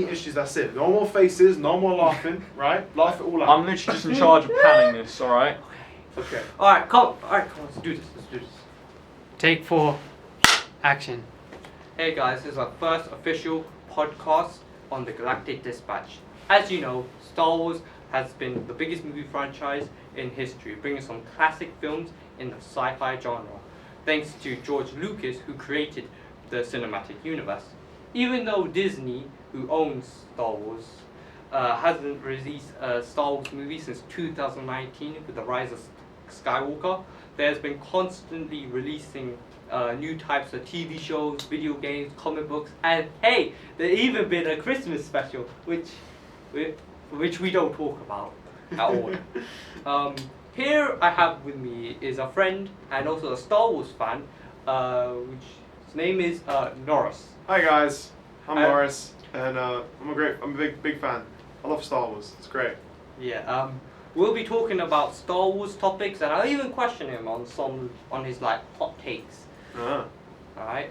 issues, that's it. No more faces, no more laughing, right? Laugh it all out. I'm literally just in charge of panning this, alright? Okay. Alright, come on, let's do this. Take 4. Action. Hey guys, this is our first official podcast on the Galactic Dispatch. As you know, Star Wars has been the biggest movie franchise in history, bringing some classic films in the sci-fi genre, thanks to George Lucas, who created the cinematic universe. Even though Disney, who owns Star Wars, hasn't released a Star Wars movie since 2019 with the Rise of Skywalker, there's been constantly releasing new types of TV shows, video games, comic books, and hey, there's even been a Christmas special, which we don't talk about at all. Here I have with me is a friend and also a Star Wars fan, which his name is Norris. Hi guys, I'm Norris, and I'm a big fan. I love Star Wars. It's great. Yeah. We'll be talking about Star Wars topics, and I'll even question him on his like hot takes. Alright.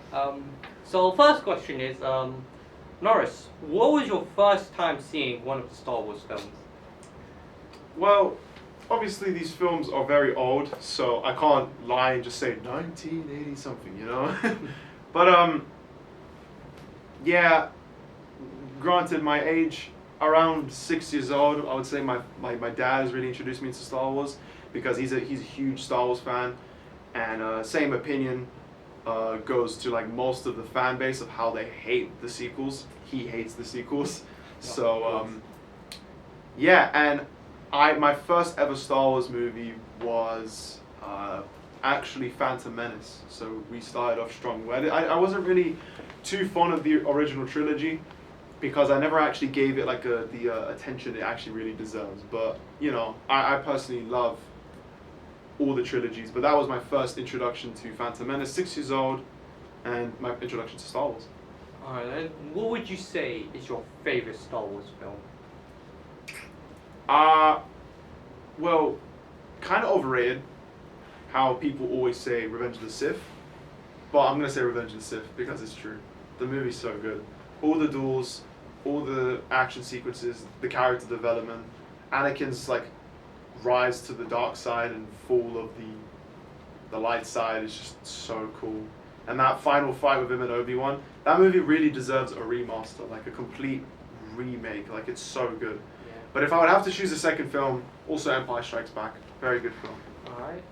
So first question is, Norris, what was your first time seeing one of the Star Wars films? Well, obviously these films are very old, so I can't lie and just say 1980 something, you know? But yeah, granted my age, around 6 years old, I would say my dad has really introduced me to Star Wars because he's a huge Star Wars fan, and same opinion goes to like most of the fan base of how they hate the sequels. He hates the sequels. So yeah, and my first ever Star Wars movie was actually Phantom Menace. So we started off strong. I wasn't really too fond of the original trilogy because I never actually gave it like the attention it actually really deserves. But you know, I personally love all the trilogies, but that was my first introduction to Phantom Menace, 6 years old, and my introduction to Star Wars. Alright, then what would you say is your favorite Star Wars film? Well, kind of overrated. How people always say Revenge of the Sith, but I'm gonna say Revenge of the Sith because it's true. The movie's so good. All the duels, all the action sequences, the character development, Anakin's like rise to the dark side and fall of the light side is just so cool. And that final fight with him and Obi-Wan, that movie really deserves a remaster, like a complete remake. Like it's so good. Yeah. But if I would have to choose a second film, also Empire Strikes Back. Very good film. Alright.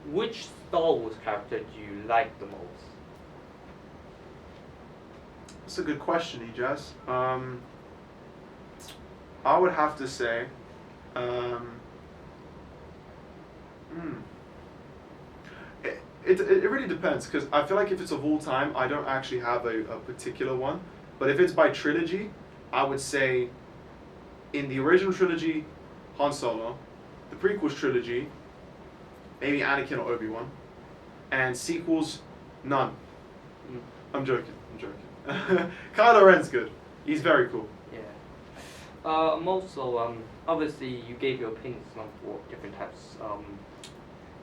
Which Star Wars character do you like the most? That's a good question, Ijaz. I would have to say, it really depends, because I feel like if it's of all time, I don't actually have a particular one. But if it's by trilogy, I would say in the original trilogy, Han Solo, the prequels trilogy, maybe Anakin or Obi-Wan, and sequels, none. I'm joking. Kylo Ren's good. He's very cool. Yeah. Also, obviously you gave your opinions on what different types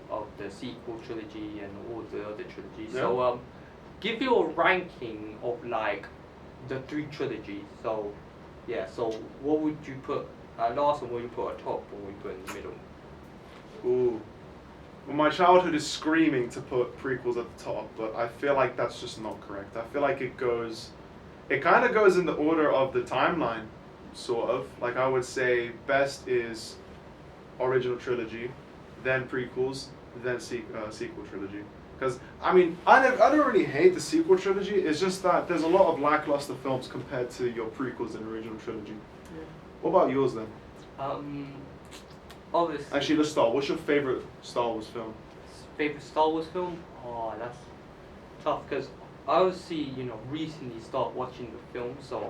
of the sequel trilogy and all the other trilogies. Yeah. So give your ranking of like the 3 trilogies. So yeah, so what would you put last, and what would you put at top, and what would you put in the middle? Ooh. Well, my childhood is screaming to put prequels at the top, but I feel like that's just not correct. I feel like it kind of goes in the order of the timeline, sort of. Like I would say best is original trilogy, then prequels, then sequel trilogy. Because, I mean, I don't really hate the sequel trilogy, it's just that there's a lot of lackluster films compared to your prequels and original trilogy. Yeah. What about yours then? Obviously. Actually, let's start. What's your favorite Star Wars film? Favorite Star Wars film? Oh, that's tough because I obviously, recently started watching the film, so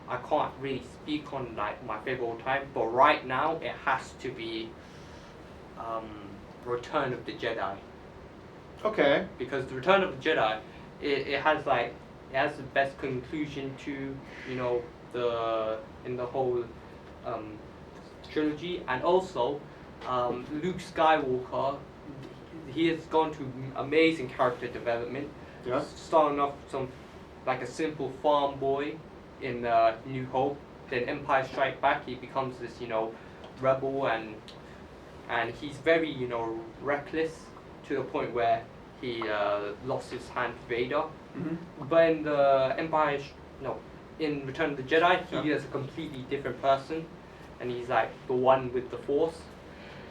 I can't really speak on like my favorite all time. But right now, it has to be Return of the Jedi. Okay. Because the Return of the Jedi, it has the best conclusion to the whole trilogy, and also Luke Skywalker, he has gone through amazing character development. Yeah. Starting off like a simple farm boy in New Hope. Then Empire Strikes Back, he becomes this, rebel, and he's very, reckless to the point where he lost his hand to Vader. Mhm. But in the in Return of the Jedi, he Yeah. is a completely different person, and he's like the one with the Force.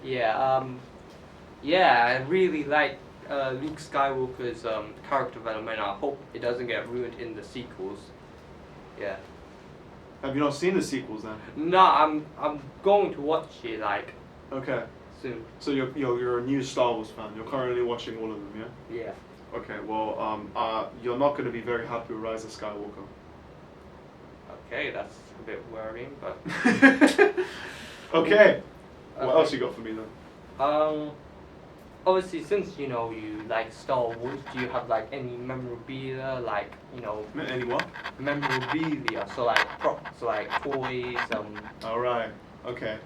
Yeah, I really like Luke Skywalker's character development. I hope it doesn't get ruined in the sequels. Yeah. Have you not seen the sequels then? No, I'm going to watch it like Okay. soon. So you're a new Star Wars fan. You're currently watching all of them, yeah? Yeah. Okay. Well, you're not going to be very happy with Rise of Skywalker. Okay, that's a bit worrying, but. Okay. What Okay. else you got for me then? Obviously, since you like Star Wars, do you have like any memorabilia, like Any what? memorabilia? So like props, like toys, All right. Okay.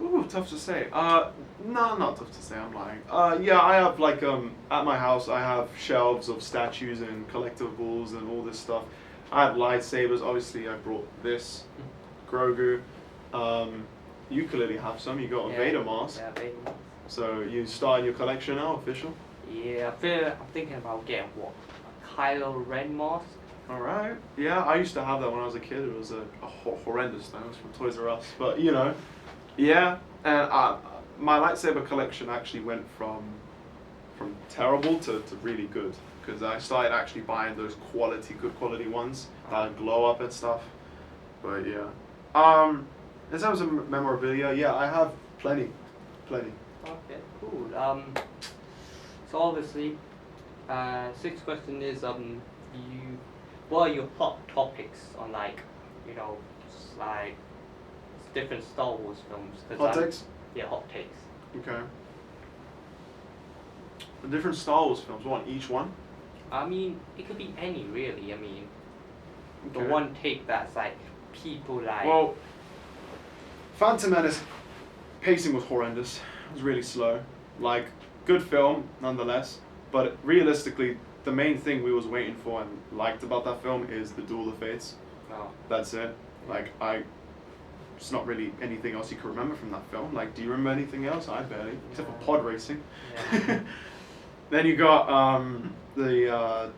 Ooh, tough to say. No, not tough to say. I'm lying. Yeah, I have like at my house I have shelves of statues and collectibles and all this stuff. I have lightsabers. Obviously, I brought this Grogu. You clearly have some. You got a Yeah. Vader mask. Yeah, Vader mask. So you starting your collection now, official. Yeah, I'm thinking about getting what? A Kylo Ren mask? All right. Yeah, I used to have that when I was a kid. It was a horrendous thing. It was from Toys R Us. But yeah. And my lightsaber collection actually went from terrible to really good because I started actually buying those good quality ones that glow up and stuff. But yeah. In terms of memorabilia, yeah, I have plenty. Okay, cool. So obviously, sixth question is what are your hot topics on like like different Star Wars films? Hot takes. Yeah, hot takes. Okay. The different Star Wars films. What, each one? I mean, it could be any really. I mean, the Okay. one take that's like people like. Well, Phantom Menace pacing was horrendous. It was really slow. Like, good film nonetheless, but realistically, the main thing we was waiting for and liked about that film is the Duel of Fates. Oh, That's it. Like, it's not really anything else you can remember from that film. Like, do you remember anything else? I barely, except for pod racing. yeah. Then you got the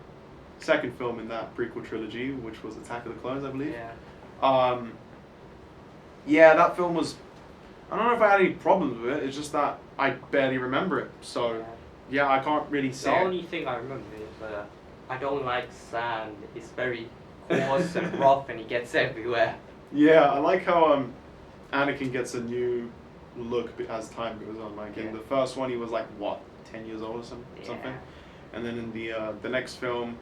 second film in that prequel trilogy, which was Attack of the Clones, I believe. Yeah. Yeah, that film was. I don't know if I had any problems with it. It's just that I barely remember it. So yeah, I can't really The say. only thing I remember is I don't like sand. It's very coarse and rough, and it gets everywhere. Yeah, I like how Anakin gets a new look as time goes on. Like in Yeah. the first one, he was like what, 10 years old or something. Yeah. And then in the next film,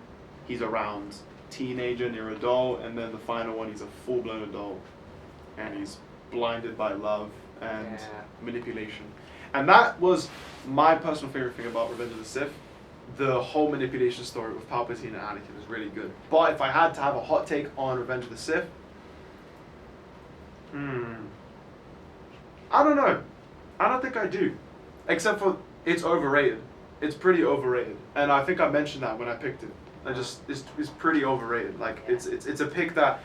he's around teenager, near adult, and then the final one, he's a full-blown adult, and he's blinded by love and Yeah. manipulation. And that was my personal favorite thing about Revenge of the Sith. The whole manipulation story with Palpatine and Anakin is really good. But if I had to have a hot take on Revenge of the Sith, I don't know. I don't think I do. Except for it's overrated. It's pretty overrated. And I think I mentioned that when I picked it. It's pretty overrated. Like it's a pick that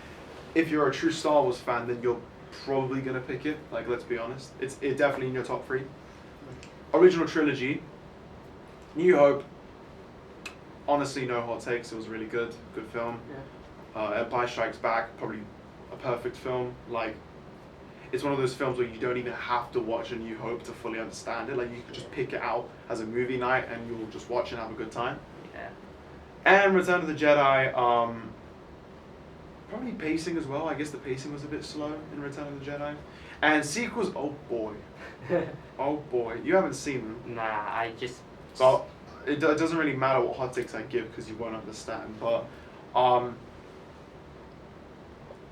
if you're a true Star Wars fan, then you're probably gonna pick it. Like, let's be honest. It's definitely in your top 3. Original trilogy, New Hope. Honestly, no hot takes. It was really good. Good film. Empire Strikes Back, probably a perfect film. Like, it's one of those films where you don't even have to watch A New Hope to fully understand it. Like, you could just pick it out as a movie night and you'll just watch and have a good time. Yeah. And Return of the Jedi, probably pacing as well. I guess the pacing was a bit slow in Return of the Jedi. And sequels, oh boy. Oh boy. You haven't seen them. Nah, I just. So it doesn't really matter what hot takes I give because you won't understand. But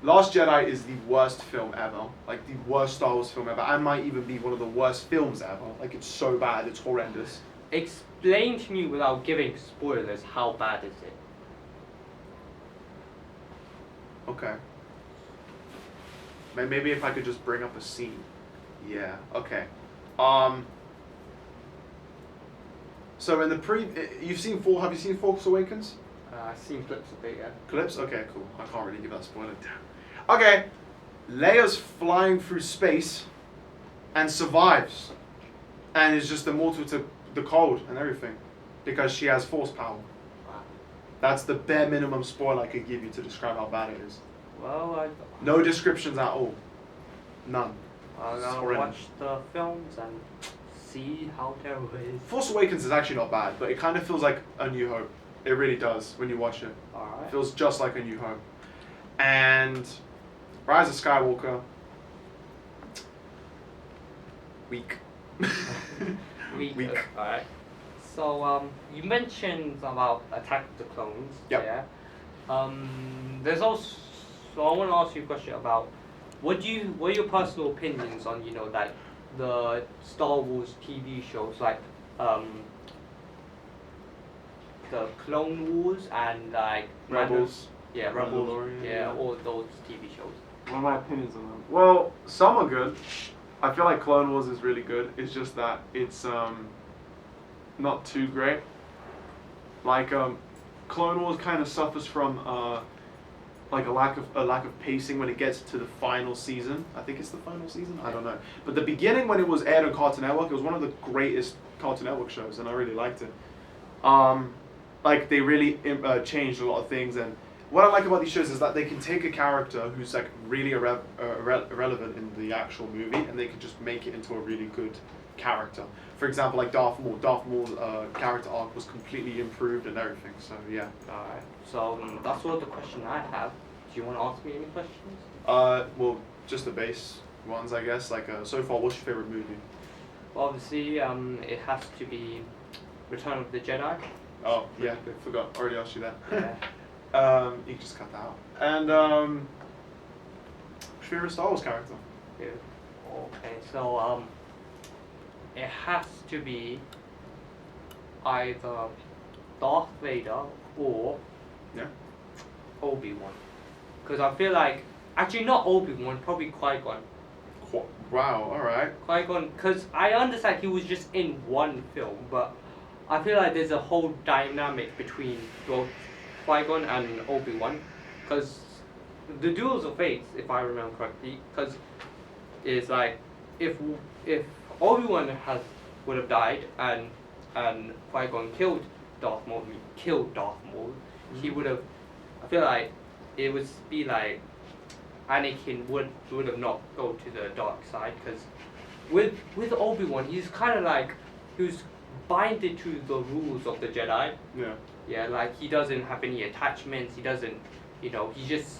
Last Jedi is the worst film ever. Like, the worst Star Wars film ever. And might even be one of the worst films ever. Like, it's so bad. It's horrendous. Explain to me without giving spoilers, how bad is it? Okay. Maybe if I could just bring up a scene. Yeah. Okay. So in the have you seen Force Awakens? I've seen clips of it, yeah. Clips? Okay, cool. I can't really give that spoiler. Damn. Okay. Leia's flying through space and survives. And is just immortal to the cold and everything. Because she has force power. Wow. That's the bare minimum spoiler I could give you to describe how bad it is. Well, No descriptions at all. None. I'll Horrendous. watch the films and see how terrible it is. Force Awakens is actually not bad, but it kind of feels like A New Hope. It really does when you watch it. It Alright. feels just like A New Hope. And Rise of Skywalker. Weak. Weak. Alright. So you mentioned about Attack of the Clones. Yep. Yeah. There's also. So I want to ask you a question about what are your personal opinions on like the Star Wars TV shows like the Clone Wars and like Rebels. Yeah, Rebels. Mandalorian, Yeah, yeah. all those TV shows. What are my opinions on them? Well, some are good. I feel like Clone Wars is really good. It's just that it's not too great. Like Clone Wars kind of suffers from like a lack of pacing when it gets to the final season. I think it's the final season. I don't know. But the beginning when it was aired on Cartoon Network, it was one of the greatest Cartoon Network shows, and I really liked it. Like they really changed a lot of things, and what I like about these shows is that they can take a character who's like really irrelevant in the actual movie, and they can just make it into a really good character. For example, like Darth Maul. Darth Maul's character arc was completely improved and everything. So yeah. Alright. So that's all the question I have. Do you want to ask me any questions? Well, just the base ones, I guess. Like so far, what's your favorite movie? Well, obviously, it has to be Return of the Jedi. Oh yeah, forgot. Already asked you that. Yeah. You can just cut that out. And favorite Star Wars character? Yeah. Okay, so it has to be either Darth Vader or Yeah. Obi-Wan. Because I feel like, actually not Obi-Wan, probably Qui-Gon. Wow. All right. Qui-Gon, because I understand he was just in one film, but I feel like there's a whole dynamic between both Qui-Gon and Obi-Wan. Because the Duels of Fates, if I remember correctly, because it's like, if Obi-Wan would have died and Qui-Gon killed Darth Maul, he would have. I feel like it would be like Anakin would have not go to the dark side, because with Obi-Wan he's kind of like he was binded to the rules of the Jedi. Yeah. Yeah, like he doesn't have any attachments. He doesn't, he's just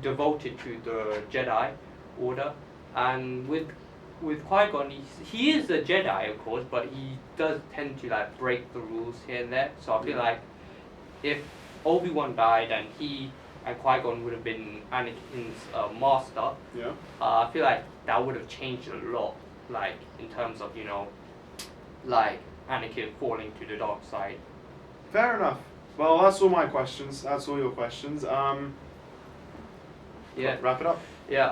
devoted to the Jedi Order. And with Qui-Gon, he is a Jedi, of course, but he does tend to like break the rules here and there. So I feel like if Obi-Wan died and he and Qui-Gon would have been Anakin's master, Yeah. I feel like that would have changed a lot, like in terms of like Anakin falling to the dark side. Fair enough. Well, that's all my questions. That's all your questions. Yeah. Wrap it up. Yeah,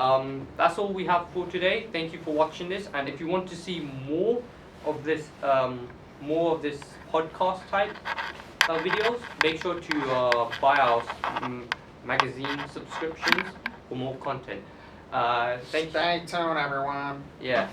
that's all we have for today. Thank you for watching this, and if you want to see more of this podcast type videos, make sure to buy our magazine subscriptions for more content. Thank you. Stay tuned, everyone. Yeah.